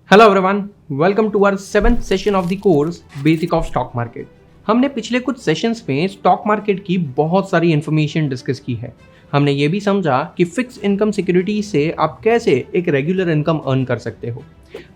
Hello everyone, welcome to our 7th session of the course basic of stock market. हमने पिछले कुछ sessions में stock market की बहुत सारी इन्फॉर्मेशन डिस्कस की है। हमने ये भी समझा कि फिक्स इनकम सिक्योरिटी से आप कैसे एक रेगुलर इनकम अर्न कर सकते हो।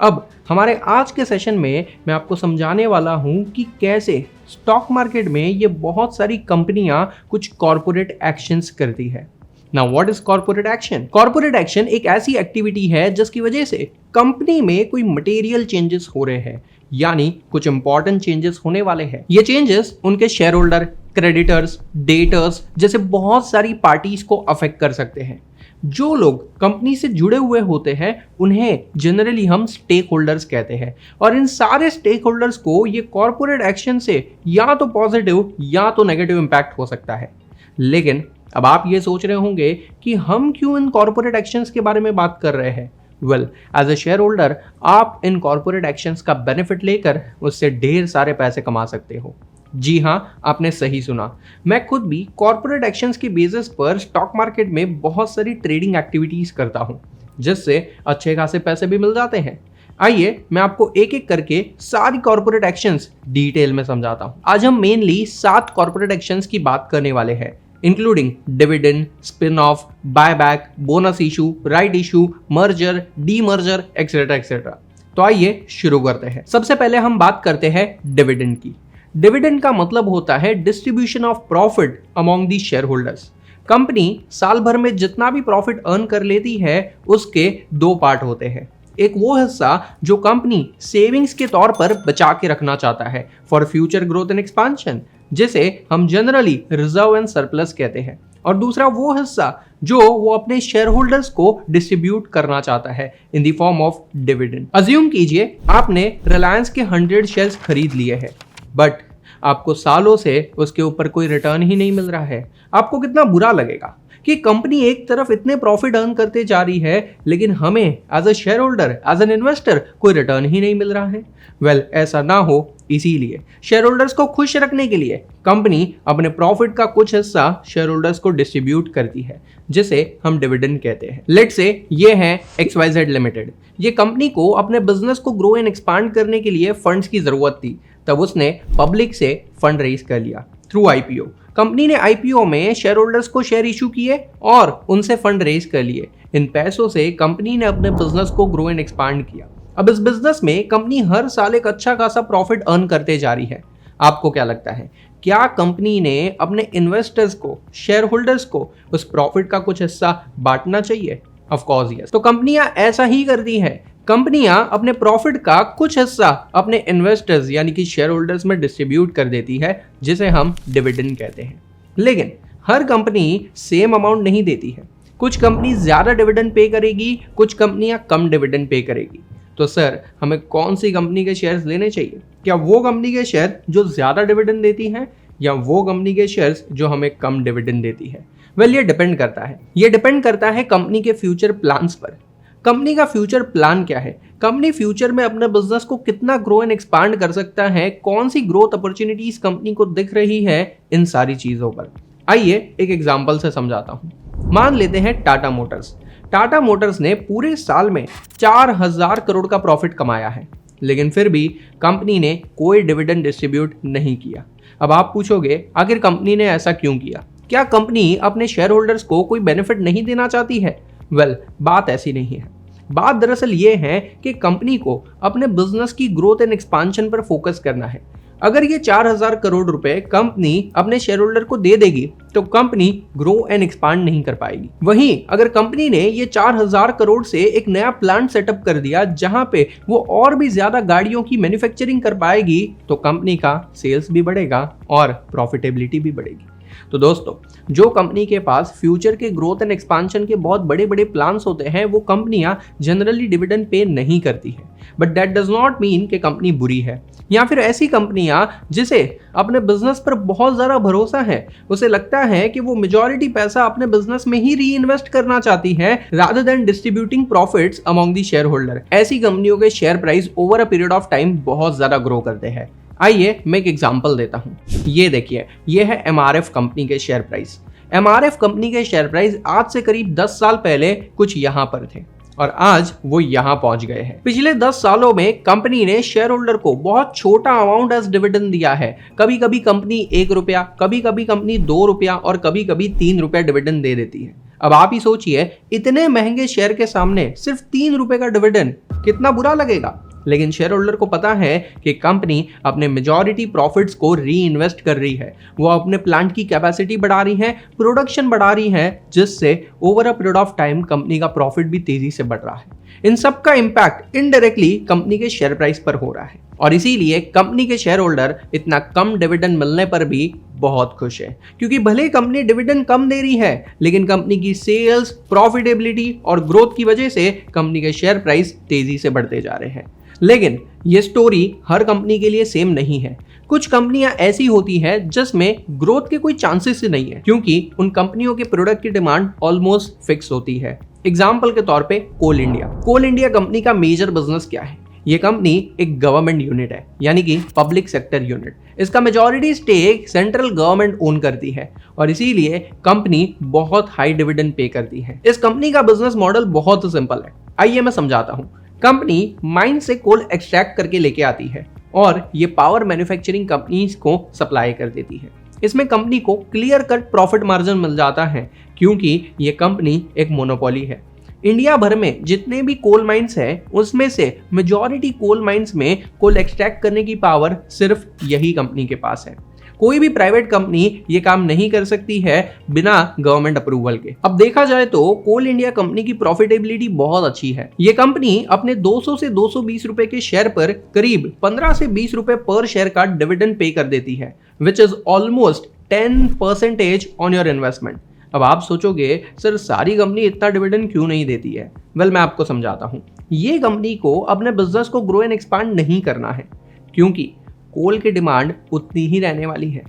अब हमारे आज के सेशन में मैं आपको समझाने वाला हूँ कि कैसे स्टॉक मार्केट में ये बहुत सारी कंपनियां कुछ कॉर्पोरेट एक्शंस करती है। Now what is corporate action? Corporate action एक ऐसी एक्टिविटी है जिसकी वजह से कंपनी में कोई मटेरियल चेंजेस हो रहे हैं, यानी कुछ इंपॉर्टेंट चेंजेस होने वाले हैं। ये चेंजेस उनके शेयर होल्डर, क्रेडिटर्स, डेटर्स जैसे बहुत सारी पार्टीज को अफेक्ट कर सकते हैं। जो लोग कंपनी से जुड़े हुए होते हैं उन्हें जनरली हम स्टेक होल्डर्स कहते हैं, और इन सारे स्टेक होल्डर्स को ये कॉर्पोरेट एक्शन से या तो पॉजिटिव या तो नेगेटिव इंपैक्ट हो सकता है। लेकिन अब आप ये सोच रहे होंगे कि हम क्यों इन कॉर्पोरेट एक्शंस के बारे में बात कर रहे हैं। Well, as a share holder आप इन कॉर्पोरेट एक्शंस का बेनिफिट लेकर उससे ढेर सारे पैसे कमा सकते हो। जी हाँ, आपने सही सुना। मैं खुद भी कॉर्पोरेट एक्शंस के बेसिस पर स्टॉक मार्केट में बहुत सारी ट्रेडिंग एक्टिविटीज करता हूँ, जिससे अच्छे खासे पैसे भी मिल जाते हैं। आइए मैं आपको एक एक करके सारी कॉर्पोरेट एक्शंस डिटेल में समझाता हूँ। आज हम मेनली 7 कॉर्पोरेट एक्शंस की बात करने वाले हैं, including dividend, spin off, buyback, bonus issue, right issue, merger, demerger, etcetera etcetera. तो आइए शुरू करते हैं। सबसे पहले हम बात करते हैं डिविडेंड की। डिविडेंड का मतलब होता है distribution of profit among the share holders. Company साल भर में जितना भी प्रॉफिट अर्न कर लेती है उसके 2 पार्ट होते हैं। एक वो हिस्सा जो कंपनी सेविंग्स के तौर पर बचा के रखना चाहता है for future growth and expansion, जिसे हम जनरली रिजर्व एंड सरप्लस कहते हैं, और दूसरा वो हिस्सा जो वो अपने शेयर होल्डर्स को डिस्ट्रीब्यूट करना चाहता है in the form of dividend. Assume कीजिए आपने रिलायंस के 100 शेयर्स खरीद लिए हैं, बट आपको सालों से उसके ऊपर कोई रिटर्न ही नहीं मिल रहा है। आपको कितना बुरा लगेगा कि कंपनी एक तरफ इतने प्रॉफिट अर्न करते जा रही है लेकिन हमें as a share holder, as an investor कोई रिटर्न ही नहीं मिल रहा है। वेल, ऐसा ना हो इसीलिए शेयर होल्डर्स को खुश रखने के लिए कंपनी अपने प्रॉफिट का कुछ हिस्सा शेयर होल्डर्स को डिस्ट्रीब्यूट करती है, जिसे हम डिविडेंड कहते हैं। लेट्स से ये है XYZ लिमिटेड। ये कंपनी को अपने बिजनेस को ग्रो एंड एक्सपांड करने के लिए फंड्स की जरूरत थी, तब उसने पब्लिक से फंड रेज कर लिया थ्रू IPO। कंपनी ने IPO में शेयर होल्डर्स को शेयर इशू किए और उनसे फंड रेज कर लिए। इन पैसों से कंपनी ने अपने बिजनेस को ग्रो एंड एक्सपांड किया। अब इस बिजनेस में कंपनी हर साल एक अच्छा खासा प्रॉफिट अर्न करते जा रही है। आपको क्या लगता है, क्या कंपनी ने अपने इन्वेस्टर्स को, शेयर होल्डर्स को उस प्रॉफिट का कुछ हिस्सा बांटना चाहिए? Of course yes. तो कंपनियां ऐसा ही करती हैं। कंपनियां अपने प्रॉफिट का कुछ हिस्सा अपने इन्वेस्टर्स यानी कि शेयर होल्डर्स में डिस्ट्रीब्यूट कर देती है, जिसे हम डिविडेंड कहते हैं। लेकिन हर कंपनी सेम अमाउंट नहीं देती है। कुछ कंपनी ज्यादा डिविडेंड पे करेगी, कुछ कंपनियां कम डिविडेंड पे करेगी। तो सर, हमें कौन सी कंपनी के शेयर्स लेने चाहिए? क्या वो कंपनी के शेयर जो ज्यादा डिविडेंड देती है या वो कंपनी के शेयर्स जो हमें कम डिविडेंड देती है? वेल, ये डिपेंड करता है। ये डिपेंड करता है कंपनी के फ्यूचर प्लान्स पर। कंपनी का फ्यूचर प्लान क्या है, कंपनी फ्यूचर में अपने बिजनेस को कितना ग्रो एंड एक्सपांड कर सकता है, कौन सी ग्रोथ अपॉर्चुनिटीज कंपनी को दिख रही है, इन सारी चीजों पर। आइए एक एग्जांपल से समझाता हूं। मान लेते हैं टाटा मोटर्स। टाटा मोटर्स ने पूरे साल में 4000 करोड़ का प्रॉफिट कमाया है, लेकिन फिर भी कंपनी ने कोई डिविडेंड डिस्ट्रीब्यूट नहीं किया। अब आप पूछोगे, आखिर कंपनी ने ऐसा क्यों किया? क्या कंपनी अपने शेयर होल्डर्स को कोई बेनिफिट नहीं देना चाहती है? वेल, बात ऐसी नहीं है। बात दरअसल ये है कि कंपनी को अपने बिजनेस की ग्रोथ एंड एक्सपांशन पर फोकस करना है। अगर ये 4000 करोड़ रुपए कंपनी अपने शेयर होल्डर को दे देगी तो कंपनी ग्रो एंड एक्सपांड नहीं कर पाएगी। वहीं अगर कंपनी ने ये 4000 करोड़ से एक नया प्लांट सेटअप कर दिया जहां पे वो और भी ज्यादा गाड़ियों की मैन्युफैक्चरिंग कर पाएगी, तो कंपनी का सेल्स भी बढ़ेगा और प्रॉफिटेबिलिटी भी बढ़ेगी। तो दोस्तों, जो कंपनी के पास फ्यूचर के ग्रोथ एंड एक्सपांशन के बहुत बड़े बड़े प्लान्स होते हैं, वो कंपनियां जनरली डिविडेंड पे नहीं करती है। But that does not mean कि कंपनी बुरी है। या फिर ऐसी कंपनियां जिसे अपने बिजनेस पर बहुत ज्यादा भरोसा है, उसे लगता है कि वो मेजॉरिटी पैसा अपने बिजनेस में ही री इन्वेस्ट करना चाहती है rather than distributing profits among the shareholder, ऐसी कंपनियों के share price over a period of time बहुत ज्यादा ग्रो करते हैं। आइए मैं एक एग्जांपल देता हूं। ये देखिए, ये है MRF कंपनी के शेयर प्राइस। MRF कंपनी के शेयर प्राइस आज से करीब 10 साल पहले कुछ यहां पर थे, और आज वो यहाँ पहुंच गए हैं। पिछले 10 सालों में कंपनी ने शेयर होल्डर को बहुत छोटा अमाउंट एज डिविडेंड दिया है। कभी कभी कंपनी 1 रुपया, कभी कभी कंपनी 2 रुपया और कभी कभी 3 रुपया डिविडेंड दे देती है। अब आप ही सोचिए, इतने महंगे शेयर के सामने सिर्फ 3 रुपए का डिविडेंड कितना बुरा लगेगा। लेकिन शेयर होल्डर को पता है कि कंपनी अपने मेजॉरिटी प्रॉफिट्स को री इन्वेस्ट कर रही है, वो अपने प्लांट की कैपेसिटी बढ़ा रही है, प्रोडक्शन बढ़ा रही है, जिससे over a period of time company का प्रॉफिट भी तेजी से बढ़ रहा है। इन सब का इंपैक्ट इनडायरेक्टली कंपनी के शेयर प्राइस पर हो रहा है और इसीलिए कंपनी के शेयर होल्डर इतना कम डिविडेंड मिलने पर भी बहुत खुश है, क्योंकि भले कंपनी डिविडेंड कम दे रही है लेकिन कंपनी की सेल्स, प्रॉफिटेबिलिटी और ग्रोथ की वजह से कंपनी के शेयर प्राइस तेजी से बढ़ते जा रहे हैं। लेकिन ये स्टोरी हर कंपनी के लिए सेम नहीं है। कुछ कंपनियां ऐसी होती हैं जिसमें ग्रोथ के कोई चांसेस ही नहीं है, क्योंकि उन कंपनियों के प्रोडक्ट की डिमांड ऑलमोस्ट फिक्स होती है। एग्जाम्पल के तौर पे कोल इंडिया। कोल इंडिया कंपनी का मेजर बिजनेस क्या है? ये कंपनी एक गवर्नमेंट यूनिट है, यानी कि पब्लिक सेक्टर यूनिट। इसका majority stake central government own करती है और इसीलिए कंपनी बहुत हाई डिविडेंड पे करती है। इस कंपनी का बिजनेस मॉडल बहुत सिंपल है, आइए मैं समझाता हूँ। कंपनी माइन से कोल एक्सट्रैक्ट करके लेके आती है और ये पावर मैन्युफैक्चरिंग कंपनीज को सप्लाई कर देती है। इसमें कंपनी को क्लियर कट प्रॉफिट मार्जिन मिल जाता है, क्योंकि ये कंपनी एक मोनोपोली है। इंडिया भर में जितने भी कोल माइंस हैं उसमें से मेजॉरिटी कोल माइंस में कोल एक्सट्रैक्ट करने की पावर सिर्फ यही कंपनी के पास है। कोई भी प्राइवेट कंपनी ये काम नहीं कर सकती है बिना गवर्नमेंट अप्रूवल के। अब देखा जाए तो कोल इंडिया कंपनी की प्रॉफिटेबिलिटी बहुत अच्छी है। ये कंपनी अपने 200 से 220 रुपए के शेयर पर करीब 15 से 20 रुपए पर शेयर का डिविडेंड पे कर देती है, which is almost 10% on your investment. अब आप सोचोगे सर सारी कंपनी इतना डिविडेंड क्यों नहीं देती है? वेल, मैं आपको समझाता हूँ। ये कंपनी को अपने बिजनेस को ग्रो एंड एक्सपांड नहीं करना है, क्योंकि कोल की डिमांड उतनी ही रहने वाली है।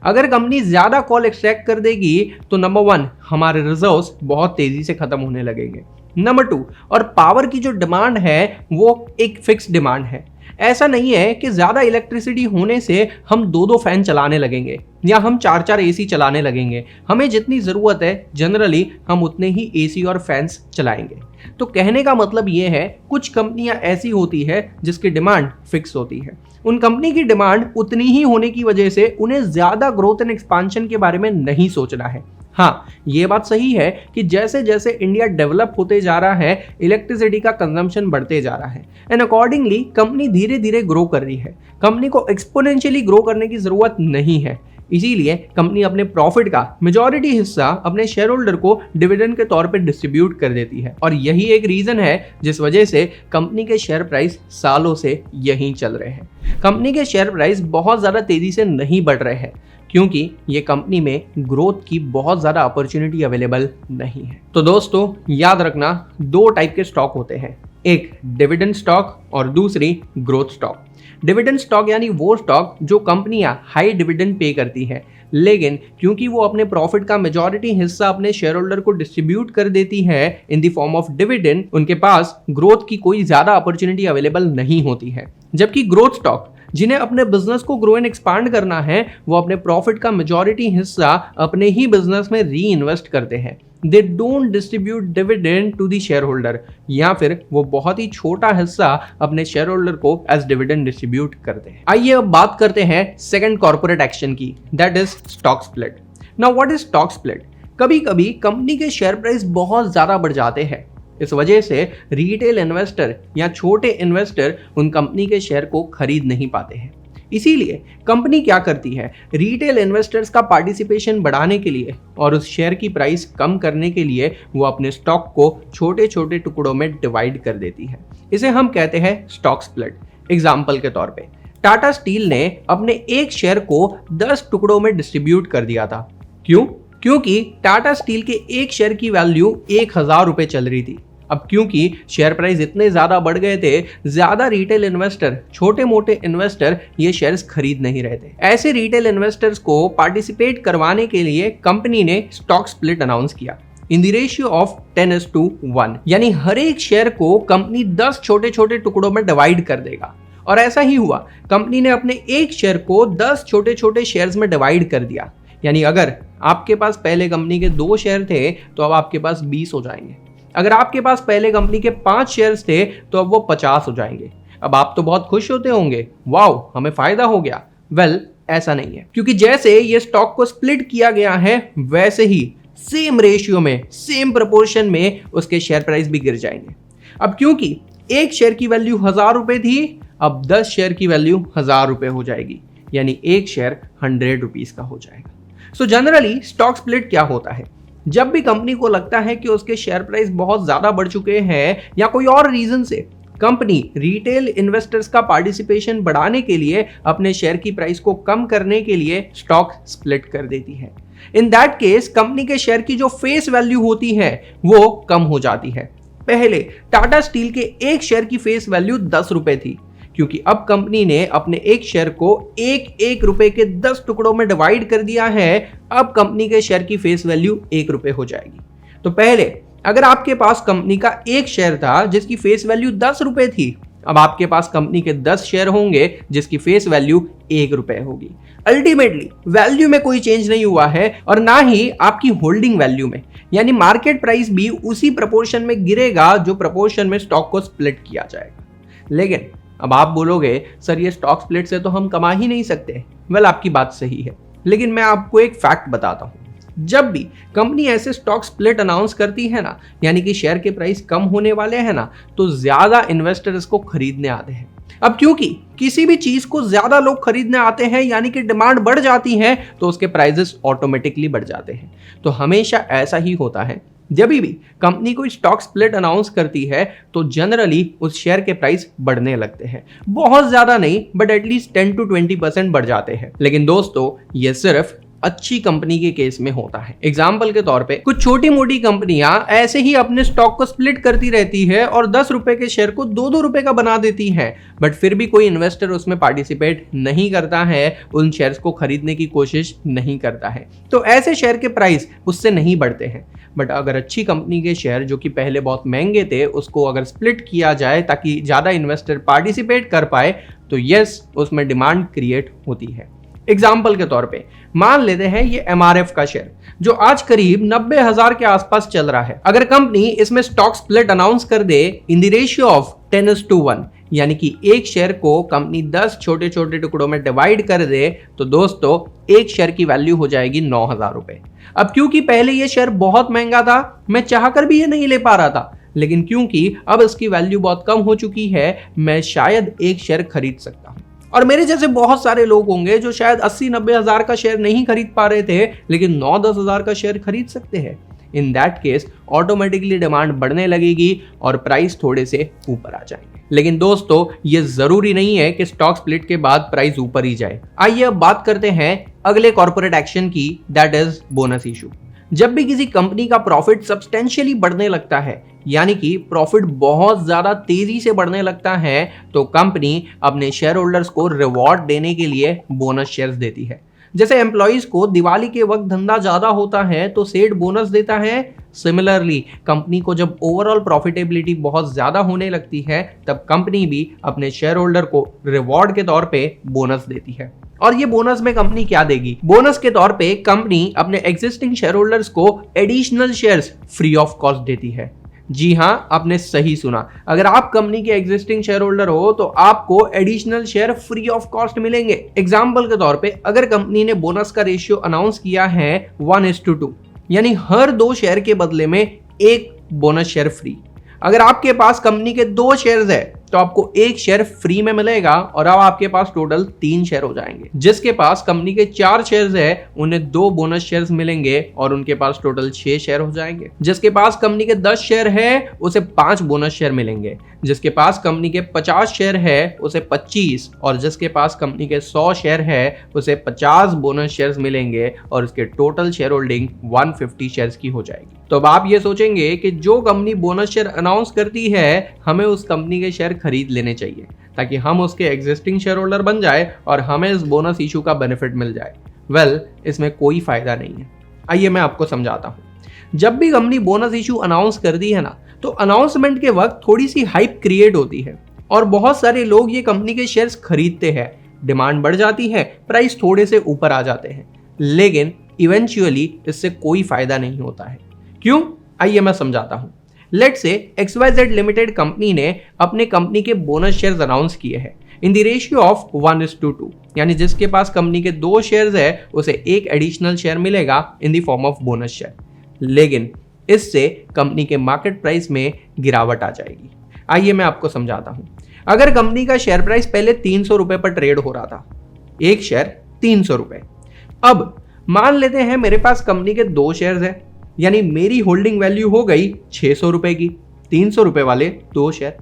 अगर कंपनी ज्यादा कोल एक्सट्रैक्ट कर देगी तो नंबर 1 हमारे रिजर्व्स बहुत तेजी से खत्म होने लगेंगे। नंबर 2, और पावर की जो डिमांड है वो एक फिक्स डिमांड है। ऐसा नहीं है कि ज्यादा इलेक्ट्रिसिटी होने से हम 2-2 फैन चलाने लगेंगे या हम 4-4 एसी चलाने लगेंगे। हमें जितनी जरूरत है जनरली हम उतने ही एसी और फैंस चलाएंगे। तो कहने का मतलब ये है, कुछ कंपनियां ऐसी होती है जिसकी डिमांड फिक्स होती है। उन कंपनी की डिमांड उतनी ही होने की वजह से उन्हें ज्यादा ग्रोथ एंड एक्सपांशन के बारे में नहीं सोचना है। हाँ, ये बात सही है कि जैसे जैसे इंडिया डेवलप होते जा रहा है, इलेक्ट्रिसिटी का कंजम्पशन बढ़ते जा रहा है एंड अकॉर्डिंगली कंपनी धीरे धीरे ग्रो कर रही है। कंपनी को एक्सपोनेंशियली ग्रो करने की जरूरत नहीं है, इसीलिए कंपनी अपने प्रॉफिट का मेजॉरिटी हिस्सा अपने शेयर होल्डर को डिविडेंड के तौर पे डिस्ट्रीब्यूट कर देती है। और यही एक रीजन है जिस वजह से कंपनी के शेयर प्राइस सालों से यहीं चल रहे हैं। कंपनी के शेयर प्राइस बहुत ज्यादा तेजी से नहीं बढ़ रहे हैं, क्योंकि ये कंपनी में ग्रोथ की बहुत ज्यादा अपॉर्चुनिटी अवेलेबल नहीं है। तो दोस्तों याद रखना, 2 टाइप के स्टॉक होते हैं, एक डिविडेंड स्टॉक और दूसरी ग्रोथ स्टॉक। डिविडेंड स्टॉक यानी वो स्टॉक जो कंपनियां हाई डिविडेंड पे करती है, लेकिन क्योंकि वो अपने प्रॉफिट का मेजॉरिटी हिस्सा अपने शेयर होल्डर को डिस्ट्रीब्यूट कर देती है in the form of dividend, उनके पास ग्रोथ की कोई ज्यादा अपॉर्चुनिटी अवेलेबल नहीं होती है। जबकि ग्रोथ स्टॉक जिन्हें अपने बिजनेस को ग्रो एंड एक्सपांड करना है, वो अपने प्रॉफिट का मेजॉरिटी हिस्सा अपने ही बिजनेस में री इन्वेस्ट करते हैं। They don't distribute dividend to the share holder, या फिर वो बहुत ही छोटा हिस्सा अपने शेयर होल्डर को एज डिविडेंड डिस्ट्रीब्यूट करते हैं। आइए अब बात करते हैं सेकंड कॉर्पोरेट एक्शन की, that is stock split. Now what is stock split? कभी कभी कंपनी के शेयर प्राइस बहुत ज्यादा बढ़ जाते हैं, इस वजह से रिटेल इन्वेस्टर या छोटे इन्वेस्टर उन कंपनी के शेयर को खरीद नहीं पाते हैं। इसीलिए कंपनी क्या करती है, रिटेल इन्वेस्टर्स का पार्टिसिपेशन बढ़ाने के लिए और उस शेयर की प्राइस कम करने के लिए वो अपने स्टॉक को छोटे छोटे टुकड़ों में डिवाइड कर देती है। इसे हम कहते हैं स्टॉक स्प्लिट। एग्जाम्पल के तौर पे टाटा स्टील ने अपने एक शेयर को 10 टुकड़ों में डिस्ट्रीब्यूट कर दिया था। क्यों? क्योंकि टाटा स्टील के एक शेयर की वैल्यू 1000 रुपए चल रही थी। अब क्योंकि शेयर प्राइस इतने ज्यादा बढ़ गए थे, ज्यादा रिटेल इन्वेस्टर, छोटे मोटे इन्वेस्टर ये शेयर्स खरीद नहीं रहे थे। ऐसे रिटेल इन्वेस्टर्स को पार्टिसिपेट करवाने के लिए कंपनी ने स्टॉक स्प्लिट अनाउंस किया इन द रेशियो ऑफ 10:1, यानी हर एक शेयर को कंपनी 10 छोटे छोटे टुकड़ों में डिवाइड कर देगा। और ऐसा ही हुआ, कंपनी ने अपने एक शेयर को 10 छोटे छोटे शेयर्स में डिवाइड कर दिया। यानी अगर आपके पास पहले कंपनी के 2 शेयर थे तो अब आपके पास 20 हो जाएंगे। अगर आपके पास पहले कंपनी के 5 शेयर्स थे तो अब वो 50 हो जाएंगे। अब आप तो बहुत खुश होते होंगे, वाओ हमें फायदा हो गया। वेल ऐसा नहीं है, क्योंकि जैसे ये स्टॉक को स्प्लिट किया गया है वैसे ही सेम रेशियो में, सेम प्रोपोर्शन में उसके शेयर प्राइस भी गिर जाएंगे। अब क्योंकि एक शेयर की वैल्यू 1000 रुपए थी, अब 10 शेयर की वैल्यू 1000 रुपए हो जाएगी, यानी एक शेयर 100 रुपीज का हो जाएगा। सो जनरली स्टॉक स्प्लिट क्या होता है? जब भी कंपनी को लगता है कि उसके शेयर प्राइस बहुत ज्यादा बढ़ चुके हैं या कोई और रीजन से कंपनी रिटेल इन्वेस्टर्स का पार्टिसिपेशन बढ़ाने के लिए अपने शेयर की प्राइस को कम करने के लिए स्टॉक स्प्लिट कर देती है। इन दैट केस कंपनी के शेयर की जो फेस वैल्यू होती है वो कम हो जाती है। पहले टाटा स्टील के एक शेयर की फेस वैल्यू 10 रुपए थी, क्योंकि अब कंपनी ने अपने एक शेयर को एक रुपए के 10 टुकड़ों में डिवाइड कर दिया है। अब कंपनी के शेयर की फेस वैल्यू 1 रुपए हो जाएगी। तो पहले अगर आपके पास कंपनी का एक शेयर था जिसकी फेस वैल्यू 10 रुपए थी, अब आपके पास कंपनी के 10 शेयर होंगे जिसकी फेस वैल्यू 1 रुपए होगी। अल्टीमेटली वैल्यू में कोई चेंज नहीं हुआ है और ना ही आपकी होल्डिंग वैल्यू में, यानी मार्केट प्राइस भी उसी प्रपोर्शन में गिरेगा जो प्रपोर्शन में स्टॉक को स्प्लिट किया जाएगा। लेकिन अब आप बोलोगे सर ये स्टॉक स्प्लिट से तो हम कमा ही नहीं सकते। वेल आपकी बात सही है, लेकिन मैं आपको एक फैक्ट बताता हूं। जब भी कंपनी ऐसे स्टॉक स्प्लिट अनाउंस करती है ना, यानी कि शेयर के प्राइस कम होने वाले हैं ना, तो ज्यादा इन्वेस्टर इसको खरीदने आते हैं। अब क्योंकि किसी भी चीज को ज्यादा लोग खरीदने आते हैं, यानी कि डिमांड बढ़ जाती है, तो उसके प्राइसेस ऑटोमेटिकली बढ़ जाते हैं। तो हमेशा ऐसा ही होता है, जब भी कंपनी कोई स्टॉक स्प्लिट अनाउंस करती है तो जनरली उस शेयर के प्राइस बढ़ने लगते हैं। बहुत ज्यादा नहीं, बट एटलीस्ट 10 to 20% बढ़ जाते हैं। लेकिन दोस्तों ये सिर्फ अच्छी कंपनी के केस में होता है। एग्जाम्पल के तौर पे कुछ छोटी मोटी कंपनियां ऐसे ही अपने स्टॉक को स्प्लिट करती रहती है और 10 रुपए के शेयर को 2-2 रुपए का बना देती है, बट फिर भी कोई इन्वेस्टर उसमें पार्टिसिपेट नहीं करता है, उन शेयर्स को खरीदने की कोशिश नहीं करता है। तो ऐसे शेयर के प्राइस उससे नहीं बढ़ते हैं। बट अगर अच्छी कंपनी के शेयर जो कि पहले बहुत महंगे थे उसको अगर स्प्लिट किया जाए ताकि ज्यादा इन्वेस्टर पार्टिसिपेट कर पाए, तो यस उसमें डिमांड क्रिएट होती है। एग्जाम्पल के तौर पे मान लेते हैं ये MRF का शेयर जो आज करीब 90,000 के आसपास चल रहा है। अगर कंपनी इसमें स्टॉक स्प्लिट अनाउंस कर दे इन द रेशियो ऑफ 10:1, यानी कि एक शेयर को कंपनी 10 छोटे छोटे टुकड़ों में डिवाइड कर दे, तो दोस्तों एक शेयर की वैल्यू हो जाएगी 9,000 रुपए। अब क्योंकि पहले ये शेयर बहुत महंगा था, मैं चाहकर भी ये नहीं ले पा रहा था, लेकिन क्योंकि अब इसकी वैल्यू बहुत कम हो चुकी है, मैं शायद एक शेयर खरीद सकता हूं। और मेरे जैसे बहुत सारे लोग होंगे जो शायद 80-90 हजार का शेयर नहीं खरीद पा रहे थे, लेकिन 9-10 हजार का शेयर खरीद सकते हैं। In that case automatically demand बढ़ने लगेगी और प्राइस थोड़े से ऊपर आ जाएंगे। लेकिन दोस्तों ये जरूरी नहीं है कि स्टॉक स्प्लिट के बाद प्राइस ऊपर ही जाए। आइए अब बात करते हैं अगले कॉर्पोरेट एक्शन की, दैट इज बोनस इशू। जब भी किसी कंपनी का प्रॉफिट सब्सटेंशियली बढ़ने लगता है, यानी कि प्रॉफिट बहुत ज्यादा तेजी से बढ़ने लगता है, तो कंपनी अपने शेयर होल्डर्स को रिवॉर्ड देने के लिए बोनस शेयर्स देती है। जैसे एम्प्लॉइज को दिवाली के वक्त धंधा ज्यादा होता है तो सेठ बोनस देता है, सिमिलरली कंपनी को जब ओवरऑल प्रॉफिटेबिलिटी बहुत ज्यादा होने लगती है तब कंपनी भी अपने शेयर होल्डर को रिवॉर्ड के तौर पे बोनस देती है। और ये बोनस में कंपनी क्या देगी? बोनस के तौर पे कंपनी अपने एग्जिस्टिंग शेयर होल्डर्स को additional shares free of cost देती है। जी हाँ, आपने सही सुना। अगर आप कंपनी के एग्जिस्टिंग शेयर होल्डर हो तो आपको additional share free of cost मिलेंगे। एग्जाम्पल के तौर पे अगर कंपनी ने बोनस का रेशियो अनाउंस किया है 1:2, यानी हर 2 शेयर के बदले में 1 बोनस शेयर फ्री। अगर आपके पास कंपनी के 2 शेयर्स है तो आपको 1 शेयर फ्री में मिलेगा और अब आपके पास टोटल 3 शेयर हो जाएंगे। जिसके पास कंपनी के 4 शेयर्स है उन्हें 2 बोनस शेयर्स मिलेंगे और उनके पास टोटल 6 शेयर हो जाएंगे। जिसके पास कंपनी के 10 शेयर है उसे 5 बोनस शेयर मिलेंगे। जिसके पास कंपनी के 50 शेयर है उसे 25, और जिसके पास कंपनी के 100 शेयर है उसे 50 बोनस शेयर्स मिलेंगे और उसके टोटल शेयर होल्डिंग 150 शेयर्स की हो जाएगी। तो अब आप ये सोचेंगे कि जो कंपनी बोनस शेयर अनाउंस करती है हमें उस कंपनी के शेयर खरीद लेने चाहिए ताकि हम उसके एग्जिस्टिंग शेयर होल्डर बन जाए और हमें इस बोनस इशू का बेनिफिट मिल जाए। वेल, इसमें कोई फायदा नहीं है। आइए मैं आपको समझाता हूं। जब भी कंपनी बोनस इशू अनाउंस कर दी है ना, तो अनाउंसमेंट के वक्त थोड़ी सी हाइप क्रिएट होती है और बहुत सारे लोग ये कंपनी के शेयर्स खरीदते हैं। डिमांड बढ़ जाती है, प्राइस थोड़े से ऊपर आ जाते हैं, लेकिन इवेंचुअली इससे कोई फायदा नहीं होता है। क्यों? आइए मैं समझाता हूं। Let's say XYZ limited company ने अपने कंपनी के बोनस शेयर्स अनाउंस किए हैं इन द रेशियो ऑफ 1:2, यानी जिसके पास कंपनी के 2 शेयर्स है उसे एक एडिशनल शेयर मिलेगा in the form of bonus share. लेकिन इससे कंपनी के मार्केट प्राइस में गिरावट आ जाएगी। आइए मैं आपको समझाता हूं। अगर कंपनी का शेयर प्राइस पहले 300 रुपए पर ट्रेड हो रहा था, एक शेयर 300 रुपए, अब मान लेते हैं मेरे पास कंपनी के 2 शेयर्स है, यानी मेरी होल्डिंग वैल्यू हो गई 600 रुपए की, 300 रुपए वाले 2 शेयर।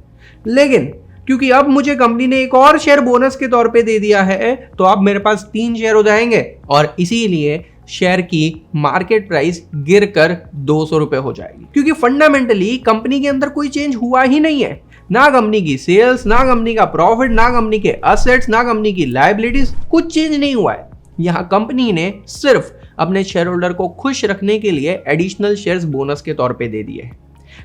लेकिन क्योंकि अब मुझे कंपनी ने एक और शेयर बोनस के तौर पे दे दिया है, तो अब मेरे पास 3 शेयर हो जाएंगे और इसीलिए शेयर की मार्केट प्राइस गिरकर 200 रुपए हो जाएगी। क्योंकि फंडामेंटली कंपनी के अंदर कोई चेंज हुआ ही नहीं है, ना कंपनी की सेल्स, ना कंपनी का प्रॉफिट, ना कंपनी के एसेट्स, ना कंपनी की लायबिलिटीज, कुछ चेंज नहीं हुआ है। यहां कंपनी ने सिर्फ अपने शेयर होल्डर को खुश रखने के लिए एडिशनल शेयर्स बोनस के तौर पे दे दिए हैं।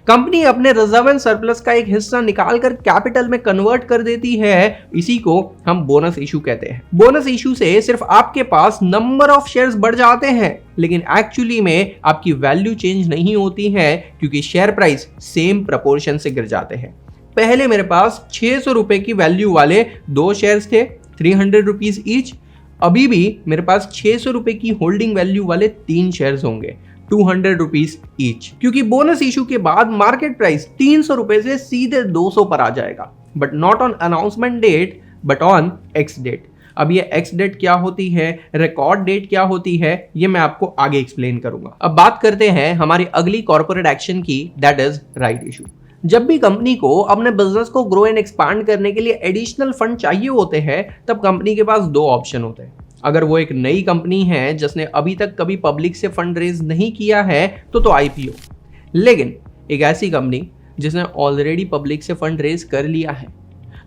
कंपनी अपने रिजर्व एंड सरप्लस का एक हिस्सा निकालकर कैपिटल में कन्वर्ट कर देती है, इसी को हम बोनस इशू कहते हैं। बोनस इशू से सिर्फ आपके पास नंबर ऑफ शेयर्स बढ़ जाते हैं, लेकिन एक्चुअली में आपकी वैल्यू चेंज नहीं होती है, क्योंकि शेयर प्राइस सेम प्रपोर्शन से गिर जाते हैं। पहले मेरे पास 600 रुपए की वैल्यू वाले 2 शेयर्स थे, 300 रुपीज ईच। अभी भी मेरे पास 600 रुपए की होल्डिंग वैल्यू वाले 3 शेयर्स होंगे, 200 रुपीज ईच, क्योंकि बोनस इशू के बाद मार्केट प्राइस 300 रुपए से सीधे 200 पर आ जाएगा, but not on announcement date but on ex date. अब ये एक्स डेट क्या होती है, रिकॉर्ड डेट क्या होती है, ये मैं आपको आगे एक्सप्लेन करूंगा। अब बात करते हैं हमारी अगली कॉर्पोरेट एक्शन की, दैट इज राइट इशू। जब भी कंपनी को अपने बिजनेस को ग्रो एंड एक्सपांड करने के लिए एडिशनल फंड चाहिए होते हैं, तब कंपनी के पास 2 ऑप्शन होते हैं। अगर वो एक नई कंपनी है जिसने अभी तक कभी पब्लिक से फंड रेज नहीं किया है तो आईपीओ। लेकिन एक ऐसी कंपनी जिसने ऑलरेडी पब्लिक से फंड रेज कर लिया है,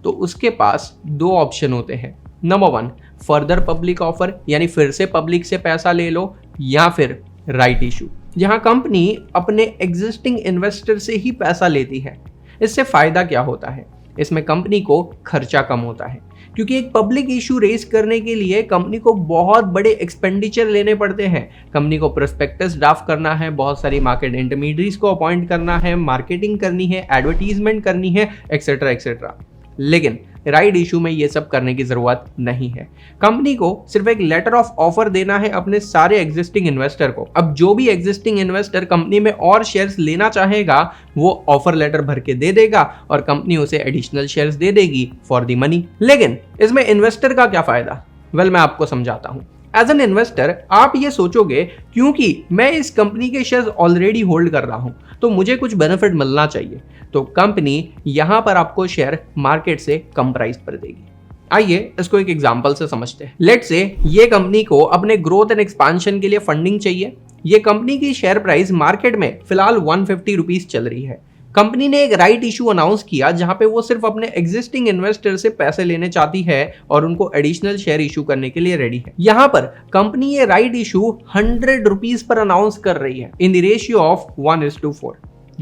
तो उसके पास 2 ऑप्शन होते हैं। नंबर 1, फर्दर पब्लिक ऑफर, यानी फिर से पब्लिक से पैसा ले लो, या फिर राइट इशू, जहां कंपनी अपने एग्जिस्टिंग इन्वेस्टर से ही पैसा लेती है। इससे फायदा क्या होता है, इसमें कंपनी को खर्चा कम होता है, क्योंकि एक पब्लिक इशू रेज करने के लिए कंपनी को बहुत बड़े एक्सपेंडिचर लेने पड़ते हैं। कंपनी को प्रोस्पेक्टस ड्राफ्ट करना है, बहुत सारी मार्केट इंटरमीडिएट्स को अपॉइंट करना है, मार्केटिंग करनी है, एडवर्टीजमेंट करनी है, एक्सेट्रा एक्सेट्रा। लेकिन राइट इशू में ये सब करने की जरूरत नहीं है। कंपनी को सिर्फ एक लेटर ऑफ ऑफर देना है अपने सारे एग्जिस्टिंग इन्वेस्टर को। अब जो भी एग्जिस्टिंग इन्वेस्टर कंपनी में और शेयर्स लेना चाहेगा, वो ऑफर लेटर भर के दे देगा और कंपनी उसे एडिशनल शेयर्स दे देगी फॉर द मनी। लेकिन इसमें इन्वेस्टर का क्या फायदा? वेल, मैं आपको समझाता हूं। एज एन इन्वेस्टर आप ये सोचोगे, क्योंकि मैं इस कंपनी के शेयर्स ऑलरेडी होल्ड कर रहा हूं, तो मुझे कुछ बेनिफिट मिलना चाहिए, तो कंपनी यहां पर आपको शेयर मार्केट से कम प्राइस पर देगी। आइए इसको एक एग्जांपल से समझते हैं। लेट्स से ये कंपनी को अपने ग्रोथ एंड एक्सपांशन के लिए फंडिंग चाहिए। ये कंपनी की शेयर प्राइस मार्केट में फिलहाल 150 रुपीज चल रही है। कंपनी ने एक राइट इशू अनाउंस किया, जहां पे वो सिर्फ अपने एग्जिस्टिंग इन्वेस्टर से पैसे लेने चाहती है और उनको एडिशनल शेयर इशू करने के लिए रेडी है। यहां पर कंपनी ये right issue 100 rupees per announce कर रही है इन द रेशियो ऑफ 1:4,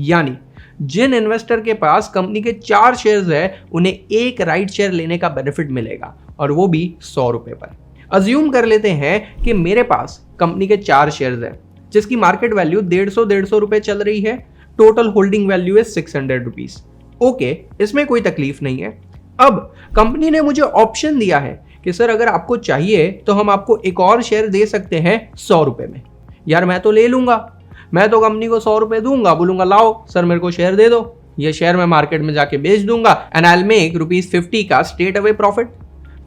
यानी जिन इन्वेस्टर के पास कंपनी के 4 शेयर्स है, उन्हें एक राइट शेयर लेने का बेनिफिट मिलेगा, और वो भी 100 रुपए पर। अज्यूम कर लेते हैं कि मेरे पास कंपनी के 4 शेयर्स है, जिसकी मार्केट वैल्यू 150 रुपए चल रही है। टोटल होल्डिंग वैल्यू है 600 रुपीज। ओके, इसमें कोई तकलीफ नहीं है। अब कंपनी ने मुझे ऑप्शन दिया है कि सर अगर आपको चाहिए तो हम आपको एक और शेयर दे सकते हैं 100 रुपए में। यार मैं तो ले लूंगा, मैं तो कंपनी को 100 रुपए दूंगा, बोलूंगा लाओ सर मेरे को शेयर दे दो, ये शेयर मैं मार्केट में जाके बेच दूंगा एंड आई विल मेक ₹50 का स्ट्रेट अवे प्रॉफिट।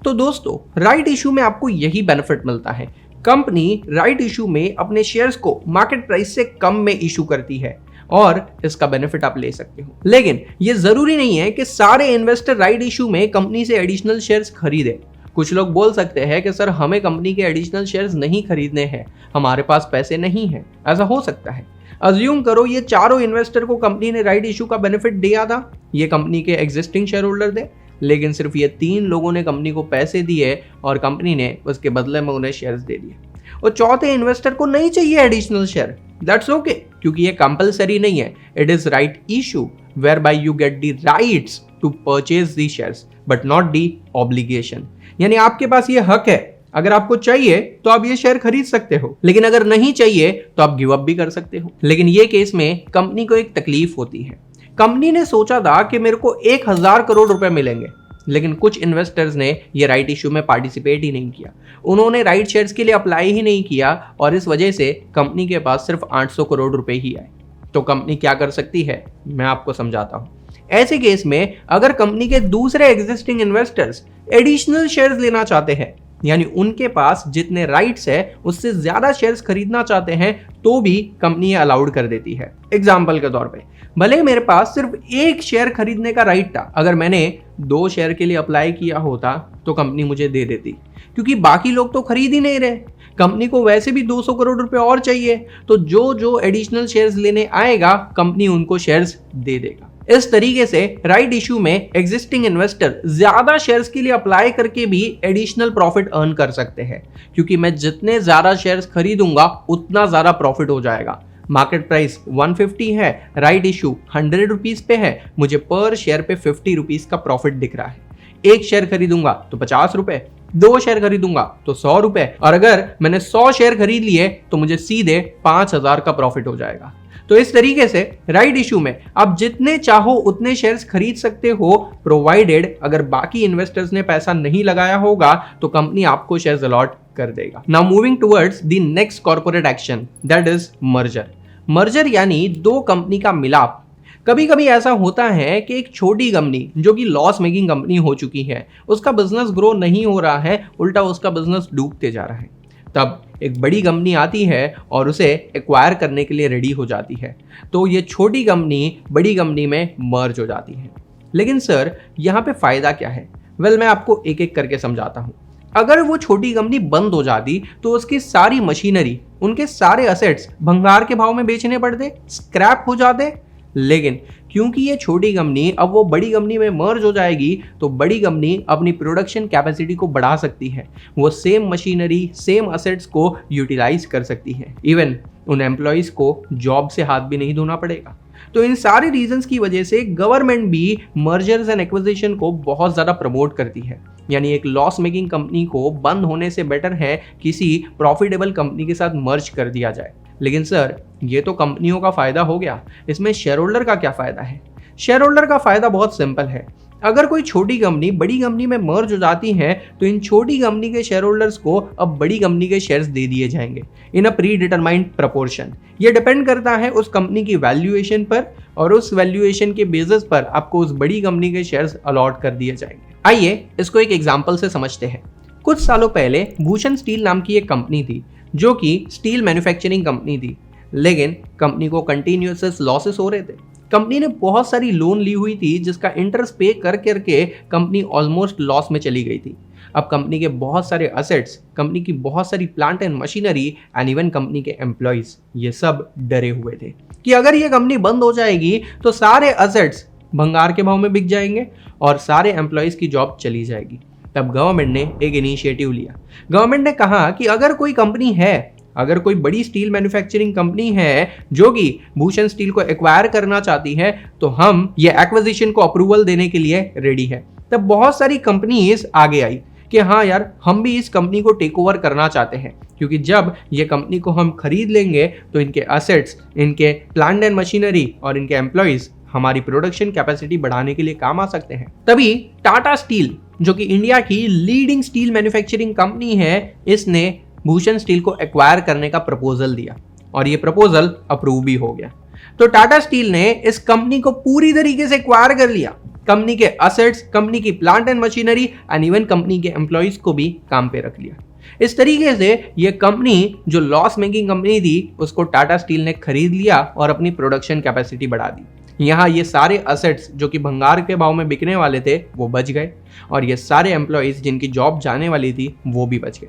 तो दोस्तों, राइट इशू में आपको यही बेनिफिट मिलता है। कंपनी राइट इशू में अपने शेयर्स को मार्केट प्राइस से कम में इशू करती है और इसका बेनिफिट आप ले सकते हो। लेकिन ये जरूरी नहीं है कि सारे इन्वेस्टर राइट इशू में कंपनी से एडिशनल शेयर्स खरीदे। कुछ लोग बोल सकते हैं कि सर हमें कंपनी के एडिशनल शेयर्स नहीं खरीदने हैं, हमारे पास पैसे नहीं हैं। ऐसा हो सकता है। अज्यूम करो ये चारों इन्वेस्टर को कंपनी ने राइट इशू का बेनिफिट दिया था, ये कंपनी के एग्जिस्टिंग शेयर होल्डर थे, लेकिन सिर्फ ये 3 लोगों ने कंपनी को पैसे दिए और कंपनी ने उसके बदले में उन्हें शेयर्स दे दिए। और चौथे इन्वेस्टर को नहीं चाहिए एडिशनल शेयर, दैट्स ओके, क्योंकि ये कंपलसरी नहीं है। It is right issue whereby you get the rights to purchase the shares but not the obligation. यानी आपके पास ये हक है, अगर आपको चाहिए तो आप ये शेयर खरीद सकते हो, लेकिन अगर नहीं चाहिए तो आप गिव अप भी कर सकते हो। लेकिन ये केस में कंपनी को एक तकलीफ होती है। कंपनी ने सोचा था कि मेरे को 1000 करोड़ रुपए मिलेंगे, लेकिन कुछ इन्वेस्टर्स ने ये राइट इशू में पार्टिसिपेट ही नहीं किया। उन्होंने राइट शेयर्स के लिए अप्लाई ही नहीं किया और इस वजह से कंपनी के पास सिर्फ 800 करोड़ रुपए ही आए। तो कंपनी क्या कर सकती है, मैं आपको समझाता हूं। ऐसे केस में अगर कंपनी के दूसरे एग्जिस्टिंग इन्वेस्टर्स एडिशनल शेयर्स लेना चाहते हैं, यानी उनके पास जितने राइट्स है उससे ज्यादा शेयर्स खरीदना चाहते हैं, तो भी कंपनी ये अलाउड कर देती है। एग्जाम्पल के तौर पे, भले मेरे पास सिर्फ एक शेयर खरीदने का राइट था, अगर मैंने 2 शेयर के लिए अप्लाई किया होता तो कंपनी मुझे दे देती, क्योंकि बाकी लोग तो खरीद ही नहीं रहे। कंपनी को वैसे भी 200 करोड़ रुपए और चाहिए, तो जो जो एडिशनल शेयर्स लेने आएगा कंपनी उनको शेयर्स दे देगा। इस तरीके से राइट इशू में एग्जिस्टिंग इन्वेस्टर ज्यादा शेयर्स के लिए अप्लाई करके भी एडिशनल प्रॉफिट अर्न कर सकते हैं, क्योंकि मैं जितने ज्यादा शेयर्स खरीदूंगा उतना ज्यादा प्रॉफिट हो जाएगा। मार्केट प्राइस 150 है, राइट इशू 100 रुपीज पे है, मुझे पर शेयर पे 50 रुपीज का प्रॉफिट दिख रहा है। एक शेयर खरीदूंगा तो 50 रुपए, 2 शेयर खरीदूंगा तो 100 रुपए, और अगर मैंने 100 शेयर खरीद लिए तो मुझे सीधे 5000 का प्रॉफिट हो जाएगा। तो इस तरीके से राइट इशू में आप जितने चाहो उतने शेयर्स खरीद सकते हो, प्रोवाइडेड अगर बाकी इन्वेस्टर्स ने पैसा नहीं लगाया होगा तो कंपनी आपको शेयर्स अलॉट कर देगा। Now moving towards the next corporate action, that is merger. Merger यानी 2 कंपनी का मिलाप। कभी कभी ऐसा होता है कि एक छोटी कंपनी जो कि लॉस मेकिंग कंपनी हो चुकी है, उसका बिजनेस ग्रो नहीं हो रहा है, उल्टा उसका बिजनेस डूबते जा रहा है। तब एक बड़ी कंपनी आती है और उसे एक्वायर करने के लिए रेडी हो जाती है, तो ये छोटी कंपनी बड़ी कंपनी में मर्ज हो जाती है। लेकिन सर यहाँ पे फायदा क्या है? वेल, मैं आपको एक एक करके समझाता हूँ। अगर वो छोटी कंपनी बंद हो जाती तो उसकी सारी मशीनरी, उनके सारे असेट्स भंगार के भाव में बेचने पड़ते, स्क्रैप हो जाते। लेकिन क्योंकि ये छोटी कंपनी अब वो बड़ी कंपनी में मर्ज हो जाएगी, तो बड़ी कंपनी अपनी प्रोडक्शन कैपेसिटी को बढ़ा सकती है, वो सेम मशीनरी, सेम असेट्स को यूटिलाइज कर सकती है। इवन उन एम्प्लॉयज को जॉब से हाथ भी नहीं धोना पड़ेगा। तो इन सारे रीजंस की वजह से गवर्नमेंट भी मर्जर्स एंड एक्विजिशन को बहुत ज़्यादा प्रमोट करती है। यानी एक लॉस मेकिंग कंपनी को बंद होने से बेटर है किसी प्रॉफिटेबल कंपनी के साथ मर्ज कर दिया जाए। लेकिन सर, ये तो कंपनियों का फायदा हो गया, इसमें शेयर होल्डर का क्या फायदा है? शेयर होल्डर का फायदा बहुत सिंपल है। अगर कोई छोटी कंपनी बड़ी कंपनी में मर्ज हो जाती है तो इन छोटी कंपनी के शेयर होल्डर्स को अब बड़ी कंपनी के शेयर्स दे दिए जाएंगे इन अ प्री डिटरमाइंड प्रपोर्शन। ये डिपेंड करता है उस कंपनी की वैल्यूएशन पर, और उस वैल्यूएशन के बेसिस पर आपको उस बड़ी कंपनी के शेयर्स अलॉट कर दिए जाएंगे। आइए इसको एक एग्जांपल से समझते हैं। कुछ सालों पहले भूषण स्टील नाम की एक कंपनी थी जो कि स्टील मैन्युफैक्चरिंग कंपनी थी, लेकिन कंपनी को कंटिन्यूअस लॉसेस हो रहे थे। कंपनी ने बहुत सारी लोन ली हुई थी जिसका इंटरेस्ट पे कर करके कंपनी ऑलमोस्ट लॉस में चली गई थी। अब कंपनी के बहुत सारे असेट्स, कंपनी की बहुत सारी plant and machinery and even company के एम्प्लॉयज, ये सब डरे हुए थे कि अगर ये कंपनी बंद हो जाएगी तो सारे असेट्स भंगार के भाव में बिक जाएंगे और सारे एम्प्लॉयज की जॉब चली जाएगी। तब गवर्नमेंट ने एक इनिशिएटिव लिया। गवर्नमेंट ने कहा कि अगर कोई कंपनी है, अगर कोई बड़ी स्टील मैन्युफैक्चरिंग कंपनी है जो कि भूषण स्टील को एक्वायर करना चाहती है, तो हम ये एक्विजिशन को अप्रूवल देने के लिए रेडी है। तब बहुत सारी कंपनीज आगे आई कि हाँ यार, हम भी इस कंपनी को टेक ओवर करना चाहते हैं, क्योंकि जब ये कंपनी को हम खरीद लेंगे तो इनके असेट्स, इनके प्लांट एंड मशीनरी और इनके एम्प्लॉयज हमारी प्रोडक्शन कैपेसिटी बढ़ाने के लिए काम आ सकते हैं। तभी टाटा स्टील, जो कि इंडिया की लीडिंग स्टील मैन्युफैक्चरिंग कंपनी है, इसने भूषण स्टील को एक्वायर करने का प्रपोजल दिया और ये प्रपोजल अप्रूव भी हो गया। तो टाटा स्टील ने इस कंपनी को पूरी तरीके से एक्वायर कर लिया। कंपनी के असेट्स, कंपनी की plant and machinery and even company के एम्प्लॉयज को भी काम पे रख लिया। इस तरीके से ये कंपनी जो लॉस मेकिंग कंपनी थी उसको टाटा स्टील ने खरीद लिया और अपनी प्रोडक्शन कैपेसिटी बढ़ा दी। यहाँ ये सारे असेट्स जो कि भंगार के भाव में बिकने वाले थे वो बच गए और ये सारे एम्प्लॉयज जिनकी जॉब जाने वाली थी वो भी बच गए।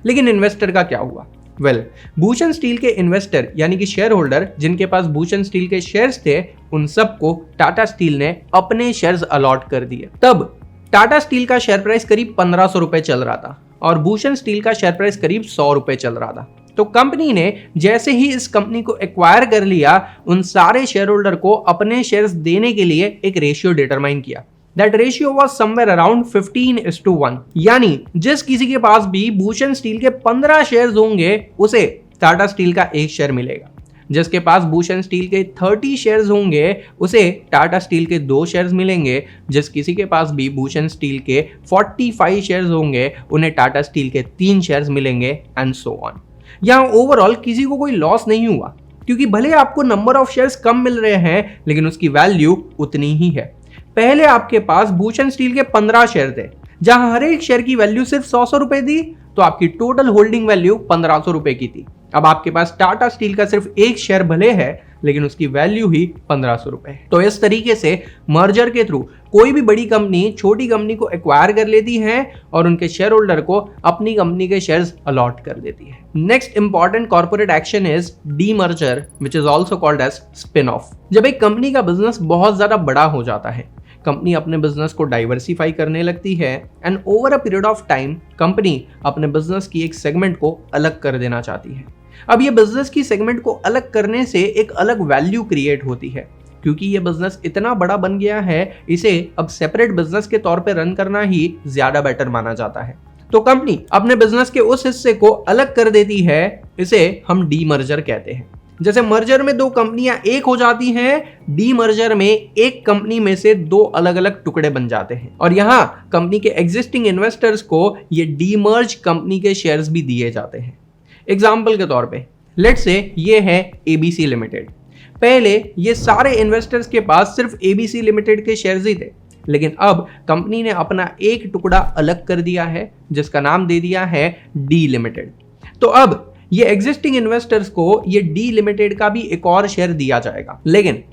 लेकिन इन्वेस्टर का क्या हुआ? वेल, भूषण स्टील के इन्वेस्टर यानी कि शेयर होल्डर जिनके पास भूषण स्टील के शेयर्स थे, उन सबको टाटा स्टील ने अपने शेयर्स अलॉट कर दिए। तब टाटा स्टील का शेयर प्राइस करीब 1500 रुपए चल रहा था और भूषण स्टील का शेयर प्राइस करीब 100 रुपए चल रहा था। तो कंपनी ने जैसे ही इस कंपनी को एक्वायर कर लिया, उन सारे शेयर होल्डर को अपने शेयर्स देने के लिए एक रेशियो डिटरमाइन किया। That ratio was somewhere around 15:1, यानी जिस किसी के पास भी भूषण स्टील के 15 शेयर्स होंगे उसे टाटा स्टील का एक शेयर मिलेगा। जिसके पास भूषण स्टील के 30 शेयर्स होंगे उसे टाटा स्टील के 2 शेयर्स मिलेंगे। जिस किसी के पास भी भूषण स्टील के 45 शेयर्स होंगे उन्हें टाटा स्टील के 3 शेयर्स मिलेंगे एंड सो ऑन। यहाँ ओवरऑल किसी को कोई लॉस नहीं हुआ, क्योंकि भले आपको नंबर ऑफ शेयर्स कम मिल रहे हैं लेकिन उसकी वैल्यू उतनी ही है। पहले आपके पास भूषण स्टील के 15 शेयर थे, जहां हर एक शेयर की वैल्यू सिर्फ 100 रुपए थी, तो आपकी टोटल होल्डिंग वैल्यू 1500 रुपए की थी। अब आपके पास टाटा स्टील का सिर्फ एक शेयर भले है लेकिन उसकी वैल्यू ही 1500 रुपए है। तो इस तरीके से मर्जर के थ्रू कोई भी बड़ी कंपनी छोटी कंपनी को एक्वायर कर लेती है और उनके शेयर होल्डर को अपनी कंपनी के शेयर्स अलॉट कर देती है। Next important corporate action is demerger, which is also called as spin off. जब एक कंपनी का बिजनेस बहुत ज्यादा बड़ा हो जाता है, कंपनी अपने बिजनेस को डाइवर्सिफाई करने लगती है and over a period of time company अपने बिजनेस की एक सेगमेंट को अलग कर देना चाहती है। अब ये बिजनेस की सेगमेंट को अलग करने से एक अलग वैल्यू क्रिएट होती है, क्योंकि ये बिजनेस इतना बड़ा बन गया है, इसे अब सेपरेट बिजनेस के तौर पे रन करना ही ज्यादा बेटर माना जाता है। तो कंपनी अपने बिजनेस के उस हिस्से को अलग कर देती है, इसे हम डीमर्जर कहते हैं। जैसे मर्जर में 2 कंपनियां एक हो जाती हैं, डीमर्जर में एक कंपनी में से 2 अलग अलग टुकड़े बन जाते हैं और यहां कंपनी के एग्जिस्टिंग इन्वेस्टर्स को ये डीमर्ज कंपनी के शेयर्स भी दिए जाते हैं। एग्जाम्पल के तौर पे लेट्स से ये है एबीसी लिमिटेड। पहले ये सारे इन्वेस्टर्स के पास सिर्फ एबीसी लिमिटेड के शेयर्स ही थे, लेकिन अब कंपनी ने अपना एक टुकड़ा अलग कर दिया है जिसका नाम दे दिया है डी लिमिटेड। तो अब ये एग्जिस्टिंग इन्वेस्टर्स को ये डी लिमिटेड का भी एक और शेयर दिया जाएगा, लेकिन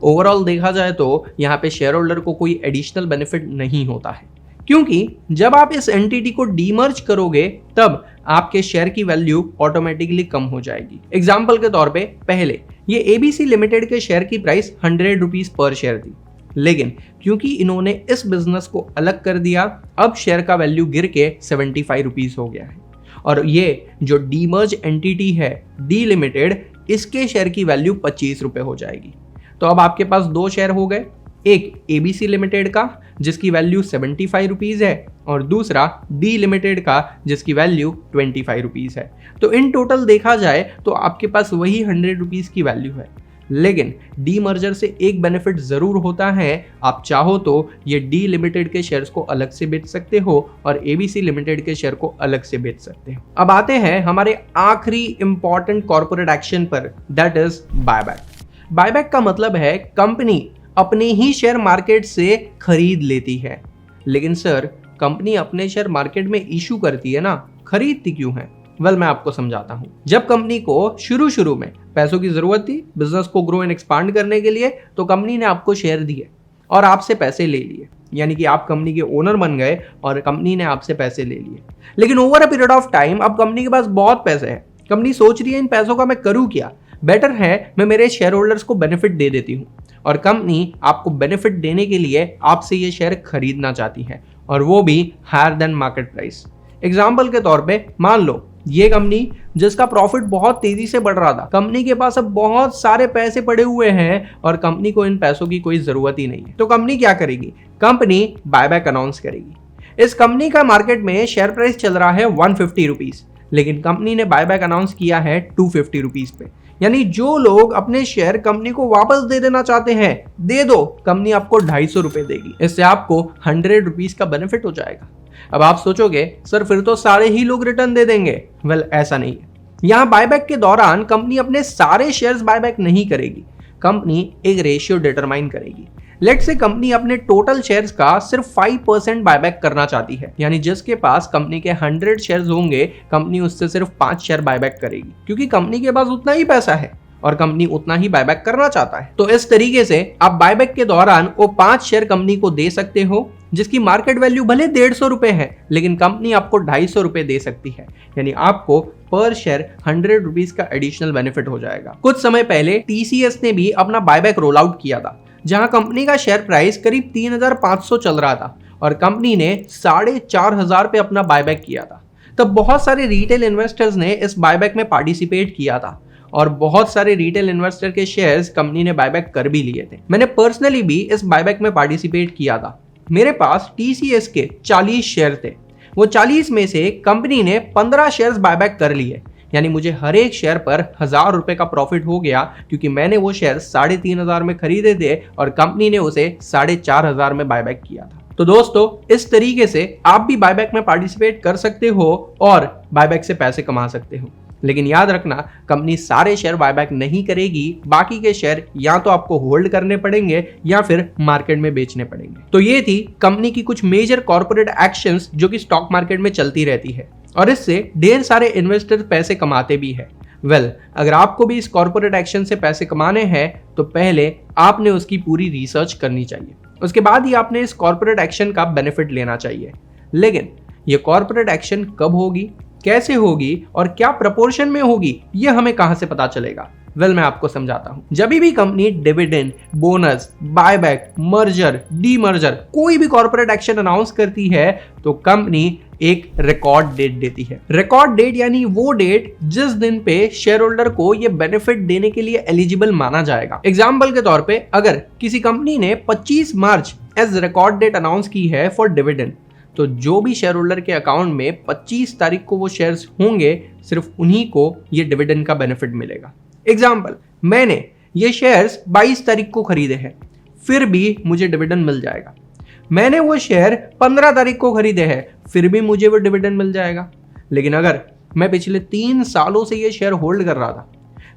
ओवरऑल देखा जाए तो यहाँ पे शेयर होल्डर को कोई एडिशनल बेनिफिट नहीं होता है, क्योंकि जब आप इस एंटिटी को डीमर्ज करोगे तब आपके शेयर की वैल्यू ऑटोमेटिकली कम हो जाएगी। एग्जाम्पल के तौर पे पहले ये एबीसी लिमिटेड के शेयर की प्राइस 100 रुपीज पर शेयर थी, लेकिन क्योंकि इन्होंने इस बिजनेस को अलग कर दिया, अब शेयर का वैल्यू गिर के 75 रुपीज हो गया है और ये जो डीमर्ज एंटिटी है डी लिमिटेड, इसके शेयर की वैल्यू 25 रुपए हो जाएगी। तो अब आपके पास 2 शेयर हो गए, एक एबीसी लिमिटेड का जिसकी वैल्यू 75 रुपीज है और दूसरा डी लिमिटेड का जिसकी वैल्यू 25 रुपीज है। तो इन टोटल देखा जाए तो आपके पास वही 100 रुपीज की वैल्यू है, लेकिन डी मर्जर से एक बेनिफिट जरूर होता है, आप चाहो तो ये डी लिमिटेड के शेयर्स को अलग से बेच सकते हो और एबीसी लिमिटेड के शेयर को अलग से बेच सकते हो। अब आते हैं हमारे आखिरी इंपॉर्टेंट कॉर्पोरेट एक्शन पर, दैट इज बायबैक। बायबैक का मतलब है कंपनी अपने ही शेयर मार्केट से खरीद लेती है। लेकिन सर, कंपनी अपने शेयर मार्केट में इशू करती है ना, खरीदती क्यों है? वेल, मैं आपको समझाता हूं। जब कंपनी को शुरू में पैसों की जरूरत थी बिजनेस को ग्रो एंड एक्सपांड करने के लिए, तो कंपनी ने आपको शेयर दिए और आपसे पैसे ले लिए, यानी कि आप कंपनी के ओनर बन गए और कंपनी ने आपसे पैसे ले लिए। लेकिन over a period of time अब कंपनी के पास बहुत पैसे हैं, कंपनी सोच रही है इन पैसों का मैं करूं क्या, बेटर है मैं मेरे शेयर होल्डर्स को बेनिफिट दे देती हूं। और कंपनी आपको बेनिफिट देने के लिए आपसे ये शेयर खरीदना चाहती है और वो भी higher than market price. Example के तौर पे मान लो ये कंपनी जिसका प्रॉफिट बहुत तेजी से बढ़ रहा था, कंपनी के पास अब बहुत सारे पैसे पड़े हुए हैं और कंपनी को इन पैसों की कोई जरूरत ही नहीं है। तो कंपनी क्या करेगी? कंपनी बायबैक अनाउंस करेगी। इस कंपनी का मार्केट में शेयर प्राइस चल रहा है 150 रुपीज, लेकिन कंपनी ने बायबैक अनाउंस किया है 250 रुपीज पे। यानी जो लोग अपने शेयर कंपनी को वापस दे देना चाहते हैं, दे दो, कंपनी आपको 250 रुपए देगी। इससे आपको 100 रुपीज का बेनिफिट हो जाएगा। अब आप सोचोगे सर फिर तो सारे ही लोग रिटर्न दे देंगे। वेल, ऐसा नहीं है। यहां बायबैक के दौरान कंपनी अपने सारे शेयर्स बायबैक नहीं करेगी, कंपनी एक रेशियो डिटरमाइन करेगी। लेट्स से कंपनी अपने टोटल शेयर्स का सिर्फ 5% बायबैक करना चाहती है, यानी जिसके पास कंपनी के 100 शेयर्स होंगे, कंपनी उससे सिर्फ 5 शेयर बायबैक करेगी, क्योंकि कंपनी के पास उतना ही पैसा है और कंपनी उतना ही बायबैक करना चाहता है। तो इस तरीके से आप बायबैक के दौरान वो 5 शेयर कंपनी को दे सकते हो, जिसकी मार्केट वैल्यू भले 150 रुपए है, लेकिन कंपनी आपको 250 रुपए दे सकती है, यानी आपको पर शेयर 100 रुपीज का एडिशनल बेनिफिट हो जाएगा। कुछ समय पहले टीसीएस ने भी अपना बायबैक रोल आउट किया था, जहां कंपनी का शेयर प्राइस करीब 3500 चल रहा था और कंपनी ने 4500 पे अपना बायबैक किया था। तब बहुत सारे रिटेल इन्वेस्टर्स ने इस बायबैक में पार्टिसिपेट किया था और बहुत सारे रिटेल इन्वेस्टर के शेयर्स कंपनी ने बायबैक कर भी लिए थे। मैंने पर्सनली भी इस बायबैक में पार्टिसिपेट किया था। मेरे पास टीसीएस के 40 शेयर थे, वो 40 में से कंपनी ने 15 शेयर्स बायबैक कर लिए, यानी मुझे हर एक शेयर पर 1000 रुपए का प्रॉफिट हो गया क्योंकि मैंने वो शेयर 3500 में खरीदे थे और कंपनी ने उसे 4500 में बायबैक किया था। तो दोस्तों, इस तरीके से आप भी बायबैक में पार्टिसिपेट कर सकते हो और बायबैक से पैसे कमा सकते हो। लेकिन याद रखना, कंपनी सारे शेयर बायबैक नहीं करेगी, बाकी के शेयर या तो आपको होल्ड करने पड़ेंगे या फिर मार्केट में बेचने पड़ेंगे। तो ये थी कंपनी की कुछ मेजर कॉर्पोरेट एक्शंस जो कि स्टॉक मार्केट में चलती रहती है और इससे ढेर सारे इन्वेस्टर पैसे कमाते भी है। अगर आपको भी इस कॉर्पोरेट एक्शन से पैसे कमाने हैं तो पहले आपने उसकी पूरी रिसर्च करनी चाहिए, उसके बाद ही आपने इस कॉर्पोरेट एक्शन का बेनिफिट लेना चाहिए। लेकिन ये कॉर्पोरेट एक्शन कब होगी, कैसे होगी और क्या प्रपोर्शन में होगी, ये हमें कहां से पता चलेगा? मैं आपको समझाता हूं। जब भी company dividend, bonus, buyback, merger, demerger, कोई भी कॉर्पोरेट एक्शन अनाउंस करती है तो कंपनी एक रिकॉर्ड डेट देती है। रिकॉर्ड डेट यानी वो डेट जिस दिन पे शेयर होल्डर को ये बेनिफिट देने के लिए एलिजिबल माना जाएगा। एग्जाम्पल के तौर पे अगर किसी कंपनी ने 25 मार्च एज रिकॉर्ड डेट अनाउंस की है फॉर डिविडेंड, तो जो भी शेयर होल्डर के अकाउंट में 25 तारीख को वो शेयर्स होंगे, सिर्फ उन्हीं को ये डिविडेंड का बेनिफिट मिलेगा। एग्जाम्पल, मैंने ये शेयर्स 22 तारीख को खरीदे हैं, फिर भी मुझे डिविडेंड मिल जाएगा। मैंने वो शेयर 15 तारीख को खरीदे हैं, फिर भी मुझे वो डिविडेंड मिल जाएगा। लेकिन अगर मैं पिछले 3 सालों से ये शेयर होल्ड कर रहा था,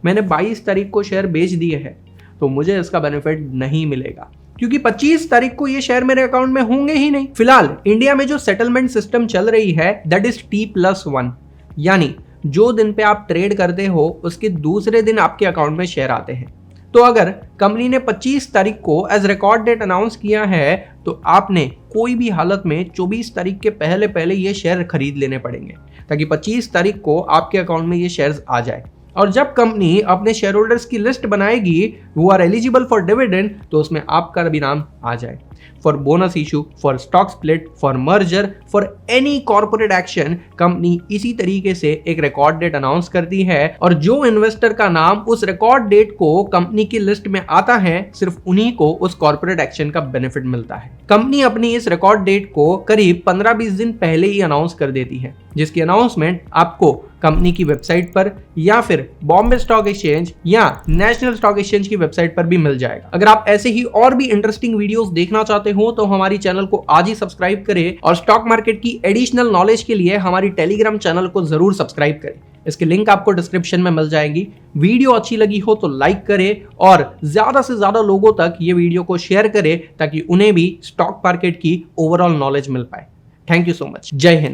मैंने 22 तारीख को शेयर बेच दिए हैं, तो मुझे इसका बेनिफिट नहीं मिलेगा क्योंकि 25 तारीख को ये शेयर मेरे अकाउंट में होंगे ही नहीं। फिलहाल इंडिया में जो सेटलमेंट सिस्टम चल रही है दैट इज T+1, यानी जो दिन पे आप ट्रेड करते हो उसके दूसरे दिन आपके अकाउंट में शेयर आते हैं। तो अगर कंपनी ने 25 तारीख को एज रिकॉर्ड डेट अनाउंस किया है तो आपने कोई भी हालत में 24 तारीख के पहले पहले ये शेयर खरीद लेने पड़ेंगे ताकि 25 तारीख को आपके अकाउंट में ये शेयर्स आ जाए। और जब कंपनी अपने शेयर होल्डर्स की लिस्ट बनाएगी वो आर एलिजिबल फॉर डिविडेंड, तो उसमें आपका भी नाम आ जाए। For bonus issue, for stock split, for merger, for any corporate action, company इसी तरीके से एक रिकॉर्ड डेट अनाउंस करती है और जो इन्वेस्टर का नाम उस रिकॉर्ड डेट को कंपनी की लिस्ट में आता है, सिर्फ उन्हीं को उस कॉर्पोरेट एक्शन का बेनिफिट मिलता है। कंपनी अपनी इस रिकॉर्ड डेट को करीब 15-20 दिन पहले ही अनाउंस कर देती है, जिसकी अनाउंसमेंट आपको कंपनी की वेबसाइट पर या फिर बॉम्बे स्टॉक एक्सचेंज या नेशनल स्टॉक एक्सचेंज की वेबसाइट पर भी मिल जाएगा। अगर आप ऐसे ही और भी इंटरेस्टिंग वीडियोस देखना चाहते हो तो हमारी चैनल को आज ही सब्सक्राइब करें और स्टॉक मार्केट की एडिशनल नॉलेज के लिए हमारी टेलीग्राम चैनल को जरूर सब्सक्राइब करें। इसके लिंक आपको डिस्क्रिप्शन में मिल जाएगी। वीडियो अच्छी लगी हो तो लाइक करें और ज्यादा से ज्यादा लोगों तक ये वीडियो को शेयर करें ताकि उन्हें भी स्टॉक मार्केट की ओवरऑल नॉलेज मिल पाए। Thank you so much. जय हिंद।